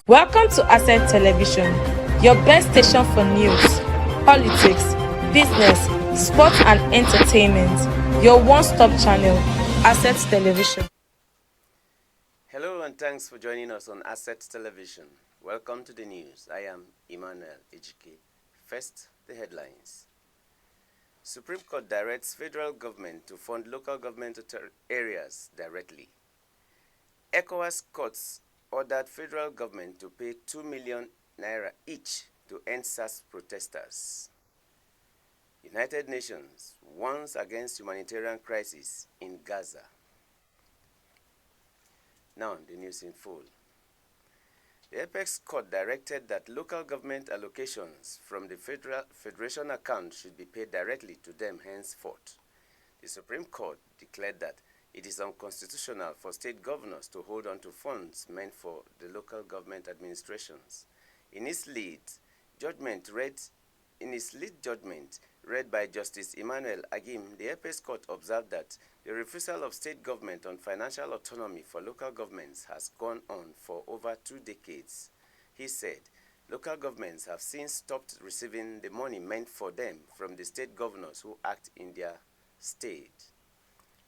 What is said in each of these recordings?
Welcome to Asset Television, your best station for news, politics, business, sports and entertainment. Your one-stop channel, Asset Television. Hello and thanks for joining us on Asset Television. Welcome to the news. I am Emmanuel Ejike. First, the headlines. Supreme Court directs federal government to fund local government areas directly. ECOWAS courts ordered federal government to pay 2 million naira each to end SARS protesters. United Nations warns against humanitarian crisis in Gaza. Now, the news in full. The Apex Court directed that local government allocations from the Federation account should be paid directly to them henceforth. The Supreme Court declared that it is unconstitutional for state governors to hold on to funds meant for the local government administrations. In its lead judgment read by Justice Emmanuel Agim, the Apex Court observed that the refusal of state government on financial autonomy for local governments has gone on for over 2 decades. He said, local governments have since stopped receiving the money meant for them from the state governors who act in their state.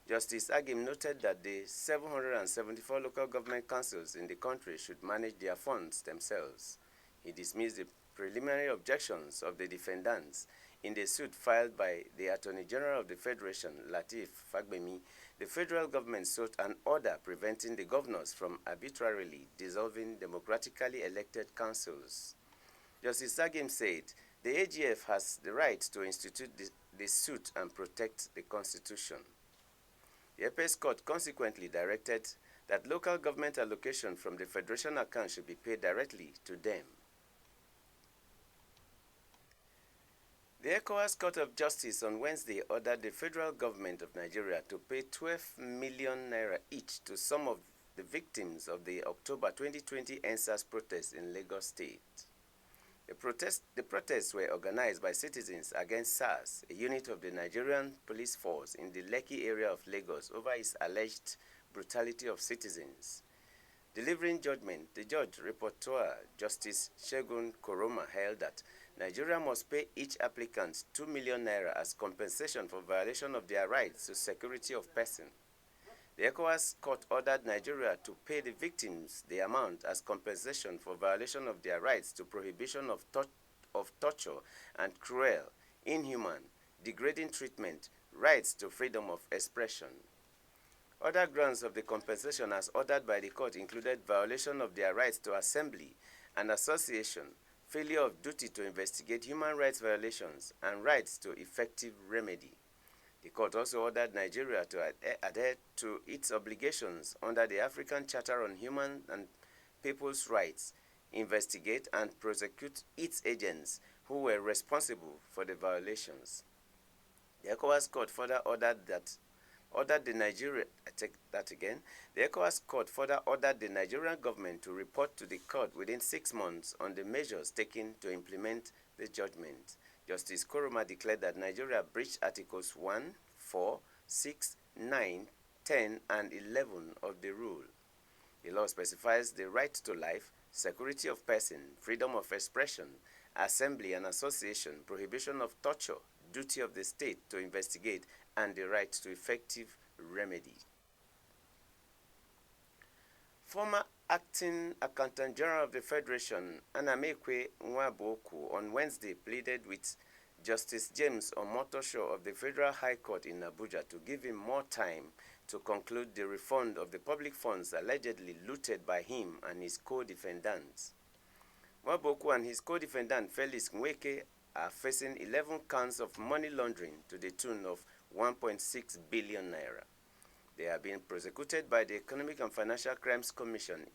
Justice Agim noted that the 774 local government councils in the country should manage their funds themselves. He dismissed the preliminary objections of the defendants in the suit filed by the Attorney General of the Federation, Lateef Fagbemi. The federal government sought an order preventing the governors from arbitrarily dissolving democratically elected councils. Justice Agim said the AGF has the right to institute the suit and protect the Constitution. The Apex Court consequently directed that local government allocation from the Federation account should be paid directly to them. The ECOWAS Court of Justice on Wednesday ordered the federal government of Nigeria to pay 12 million naira each to some of the victims of the October 2020 EndSARS protests in Lagos State. The protests were organized by citizens against SARS, a unit of the Nigerian police force in the Lekki area of Lagos, over its alleged brutality of citizens. Delivering judgment, the judge rapporteur, Justice Segun Koroma, held that Nigeria must pay each applicant 2 million naira as compensation for violation of their rights to security of person. The ECOWAS court ordered Nigeria to pay the victims the amount as compensation for violation of their rights to prohibition of torture and cruel, inhuman, degrading treatment, rights to freedom of expression. Other grounds of the compensation as ordered by the court included violation of their rights to assembly and association, failure of duty to investigate human rights violations, and rights to effective remedy. The court also ordered Nigeria to adhere to its obligations under the African Charter on Human and People's Rights, investigate and prosecute its agents who were responsible for the violations. The ECOWAS court further ordered the ECOWAS court further ordered the Nigerian government to report to the court within 6 months on the measures taken to implement the judgment. Justice Koroma declared that Nigeria breached Articles 1, 4, 6, 9, 10, and 11 of the rule. The law specifies the right to life, security of person, freedom of expression, assembly and association, prohibition of torture, duty of the state to investigate, and the right to effective remedy. Former Acting Accountant General of the Federation, Anamekwe Nwaboku, on Wednesday pleaded with Justice James Omotosho of the Federal High Court in Abuja to give him more time to conclude the refund of the public funds allegedly looted by him and his co-defendants. Nwaboku and his co-defendant Felix Nweke are facing 11 counts of money laundering to the tune of 1.6 billion naira. They are being prosecuted by the Economic and Financial Crimes Commission.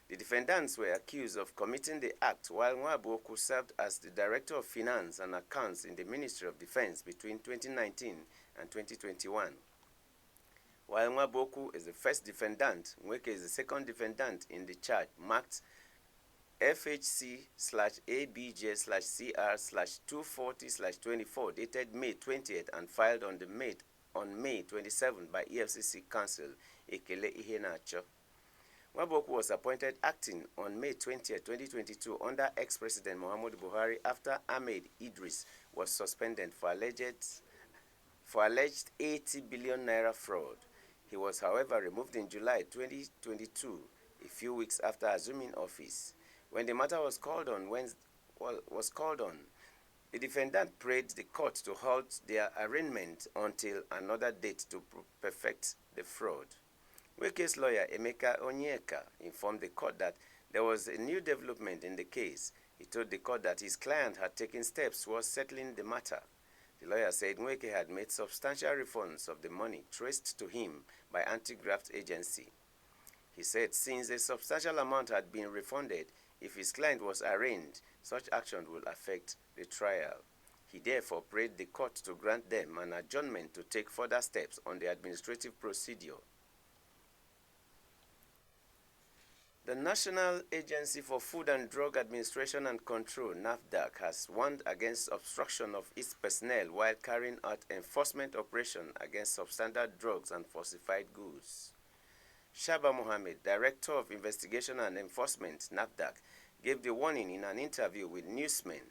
The defendants were accused of committing the act while Nwaboku served as the Director of Finance and Accounts in the Ministry of Defense between 2019 and 2021. While Nwaboku is the first defendant, Nweke is the second defendant in the charge marked FHC/ABJ/CR/240/24 dated May 20th and filed on May 27 by EFCC counsel Ekele Iheanacho. Nwabokwu was appointed acting on May 20, 2022 under ex-President Muhammadu Buhari after Ahmed Idris was suspended for alleged 80 billion naira fraud. He was, however, removed in July 2022, a few weeks after assuming office. When the matter was called on, the defendant prayed the court to halt their arraignment until another date to perfect the fraud. Nweke's lawyer, Emeka Onyeka, informed the court that there was a new development in the case. He told the court that his client had taken steps towards settling the matter. The lawyer said Nweke had made substantial refunds of the money traced to him by anti-graft agency. He said since a substantial amount had been refunded, if his client was arraigned, such action would affect the trial. He therefore prayed the court to grant them an adjournment to take further steps on the administrative procedure. The National Agency for Food and Drug Administration and Control, NAFDAC, has warned against obstruction of its personnel while carrying out enforcement operation against substandard drugs and falsified goods. Shaba Mohammed, Director of Investigation and Enforcement, NAFDAC, gave the warning in an interview with newsmen.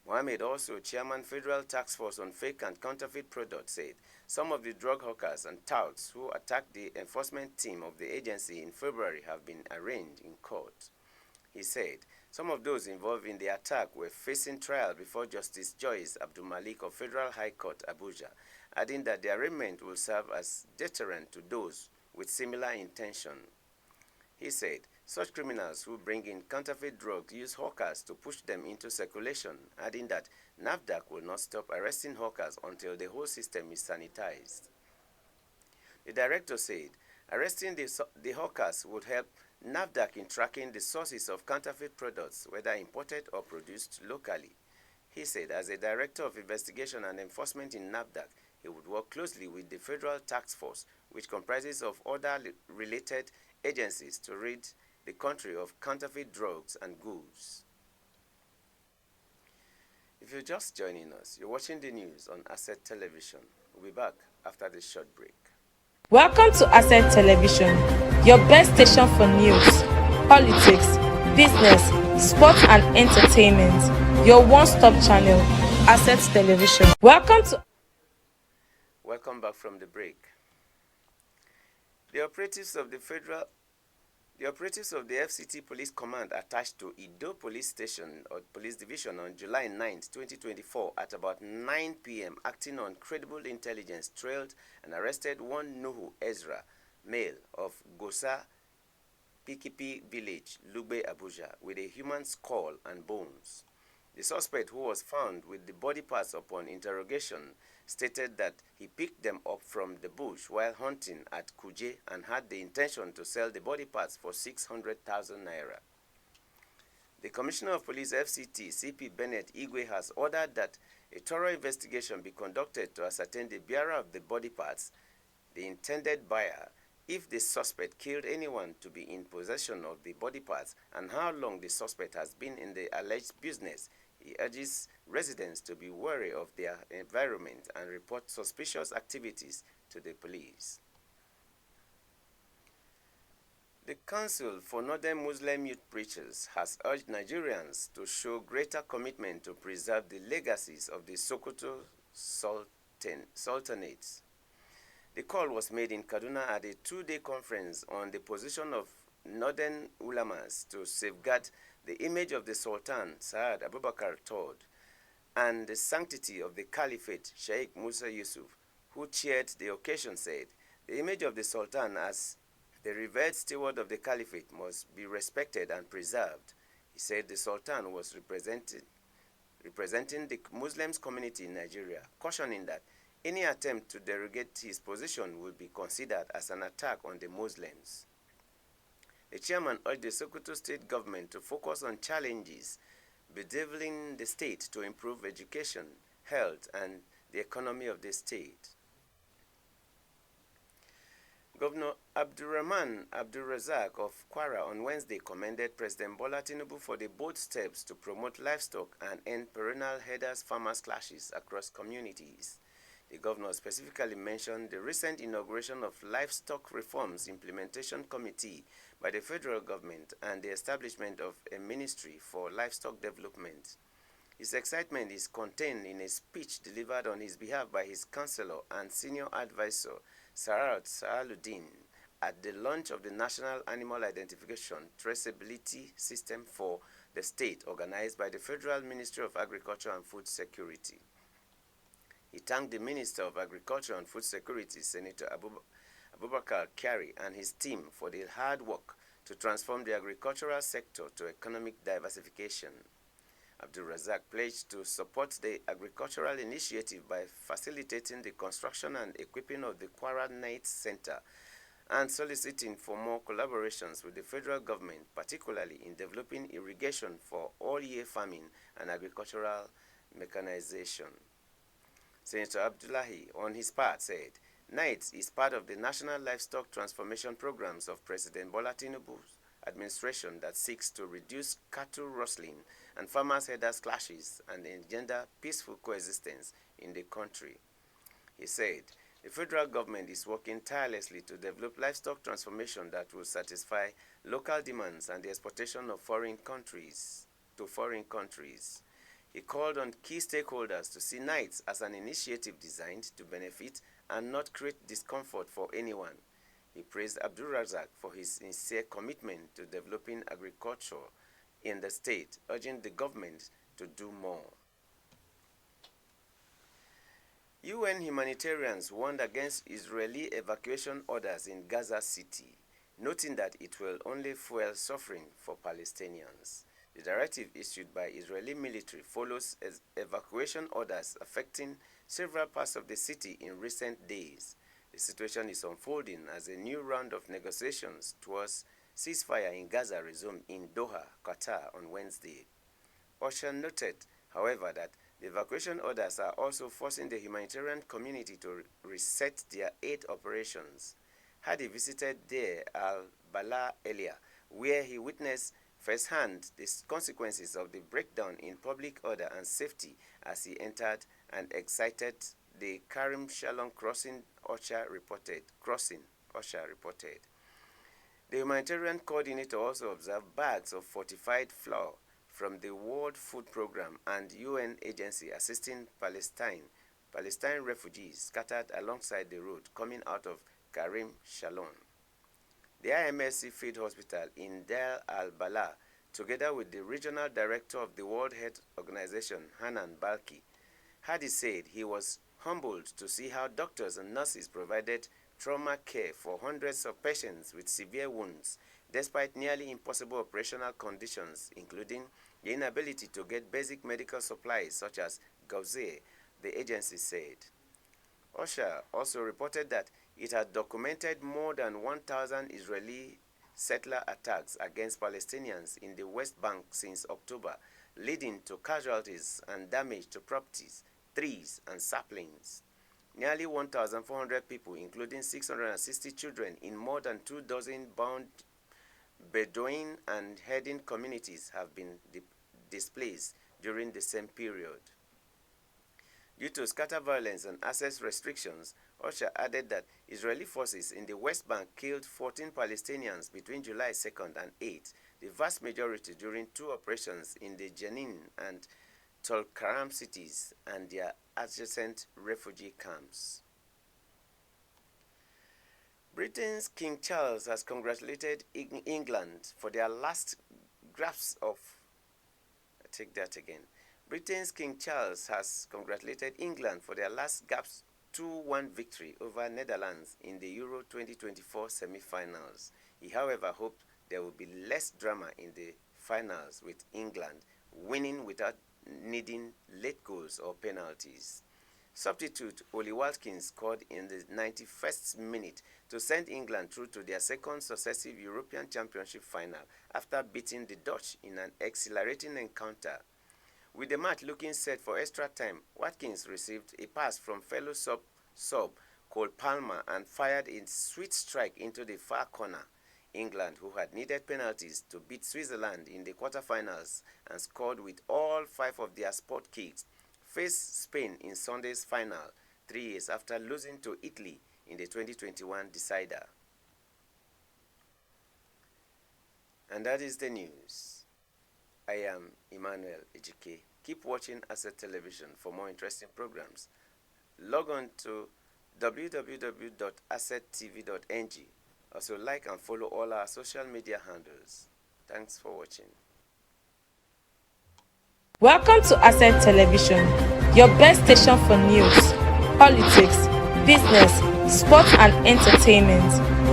Mohammed, also Chairman Federal Task Force on Fake and Counterfeit Products, said some of the drug hawkers and touts who attacked the enforcement team of the agency in February have been arraigned in court. He said some of those involved in the attack were facing trial before Justice Joyce Abdul Malik of Federal High Court, Abuja, adding that the arraignment will serve as deterrent to those with similar intention. He said such criminals who bring in counterfeit drugs use hawkers to push them into circulation, adding that NAFDAC will not stop arresting hawkers until the whole system is sanitized. The director said arresting the hawkers would help NAFDAC in tracking the sources of counterfeit products, whether imported or produced locally. He said as a director of investigation and enforcement in NAFDAC, he would work closely with the Federal Task Force, which comprises of other related agencies, to rid the country of counterfeit drugs and goods. If you're just joining us, you're watching the news on Asset Television. We'll be back after this short break. Welcome to Asset Television, your best station for news, politics, business, sports and entertainment. Your one-stop channel, Asset Television. Welcome back from the break. The operatives of the FCT Police Command attached to Ido Police Station or Police Division on July 9, 2024 at about 9 p.m. acting on credible intelligence trailed and arrested one Nuhu Ezra, male of Gosa Pikipi Village, Lugbe, Abuja, with a human skull and bones. The suspect, who was found with the body parts upon interrogation, stated that he picked them up from the bush while hunting at Kuje and had the intention to sell the body parts for 600,000 naira. The Commissioner of Police FCT, CP Bennett Igwe, has ordered that a thorough investigation be conducted to ascertain the bearer of the body parts, the intended buyer, if the suspect killed anyone to be in possession of the body parts, and how long the suspect has been in the alleged business. He urges residents to be wary of their environment and report suspicious activities to the police. The Council for Northern Muslim Youth Preachers has urged Nigerians to show greater commitment to preserve the legacies of the Sokoto Sultanates. The call was made in Kaduna at a two-day conference on the position of Northern Ulamas to safeguard the image of the Sultan, Saad Abubakar III, and the sanctity of the Caliphate, Sheikh Musa Yusuf, who chaired the occasion, said the image of the Sultan as the revered steward of the Caliphate must be respected and preserved. He said the Sultan was representing the Muslims community in Nigeria, cautioning that any attempt to derogate his position would be considered as an attack on the Muslims. The chairman urged the Sokoto state government to focus on challenges bedeviling the state to improve education, health, and the economy of the state. Governor Abdurrahman Abdulrazak of Kwara on Wednesday commended President Bola Tinubu for the bold steps to promote livestock and end perennial herders-farmers clashes across communities. The governor specifically mentioned the recent inauguration of Livestock Reforms Implementation Committee by the federal government and the establishment of a Ministry for Livestock Development. His excitement is contained in a speech delivered on his behalf by his counselor and senior advisor, Sarat Saaluddin, at the launch of the National Animal Identification Traceability System for the state organized by the Federal Ministry of Agriculture and Food Security. He thanked the Minister of Agriculture and Food Security, Senator Abubakar Kyari, and his team for their hard work to transform the agricultural sector to economic diversification. Abdul Razak pledged to support the agricultural initiative by facilitating the construction and equipping of the Kwara Night Center and soliciting for more collaborations with the federal government, particularly in developing irrigation for all-year farming and agricultural mechanization. Senator Abdullahi, on his part, said, NITES is part of the National Livestock Transformation Programs of President Bola Tinubu's administration that seeks to reduce cattle rustling and farmers-herders clashes and engender peaceful coexistence in the country. He said, the federal government is working tirelessly to develop livestock transformation that will satisfy local demands and the exportation of foreign countries. He called on key stakeholders to see NITES as an initiative designed to benefit and not create discomfort for anyone. He praised Abdul Razak for his sincere commitment to developing agriculture in the state, urging the government to do more. UN humanitarians warned against Israeli evacuation orders in Gaza City, noting that it will only fuel suffering for Palestinians. The directive issued by Israeli military follows evacuation orders affecting several parts of the city in recent days. The situation is unfolding as a new round of negotiations towards ceasefire in Gaza resumed in Doha, Qatar on Wednesday. OSHA noted, however, that the evacuation orders are also forcing the humanitarian community to reset their aid operations. Hadi visited Deir al-Balah earlier, where he witnessed firsthand the consequences of the breakdown in public order and safety as he entered and exited the Karim Shalom crossing, OSHA reported. The humanitarian coordinator also observed bags of fortified flour from the World Food Programme and UN agency assisting Palestine refugees scattered alongside the road coming out of Karim Shalom. The IMSC Field Hospital in Deir al-Balah, together with the regional director of the World Health Organization, Hanan Balki, Hadi said he was humbled to see how doctors and nurses provided trauma care for hundreds of patients with severe wounds, despite nearly impossible operational conditions, including the inability to get basic medical supplies such as gauze, the agency said. OSHA also reported that it had documented more than 1,000 Israeli settler attacks against Palestinians in the West Bank since October, leading to casualties and damage to properties, trees, and saplings. Nearly 1,400 people, including 660 children in more than 2 dozen bound Bedouin and herding communities, have been displaced during the same period. Due to scatter violence and access restrictions, OSHA added that Israeli forces in the West Bank killed 14 Palestinians between July 2nd and 8th, the vast majority during 2 operations in the Jenin and Tulkarm cities and their adjacent refugee camps. Britain's King Charles has congratulated England for their last grasp of... Britain's King Charles has congratulated England for their last gasp 2-1 victory over Netherlands in the Euro 2024 semi-finals. He, however, hoped there will be less drama in the finals, with England winning without needing late goals or penalties. Substitute Oli Watkins scored in the 91st minute to send England through to their second successive European Championship final after beating the Dutch in an exhilarating encounter. With the match looking set for extra time, Watkins received a pass from fellow sub Cole Palmer and fired a sweet strike into the far corner. England, who had needed penalties to beat Switzerland in the quarterfinals and scored with all 5 of their spot kicks, faced Spain in Sunday's final 3 years after losing to Italy in the 2021 decider. And that is the news. I am Emmanuel Ejike. Keep watching Asset Television for more interesting programs. Log on to www.assettv.ng. Also like and follow all our social media handles. Thanks for watching. Welcome to Asset Television, your best station for news, politics, business, sports and entertainment.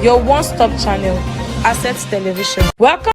Your one-stop channel, Asset Television. Welcome.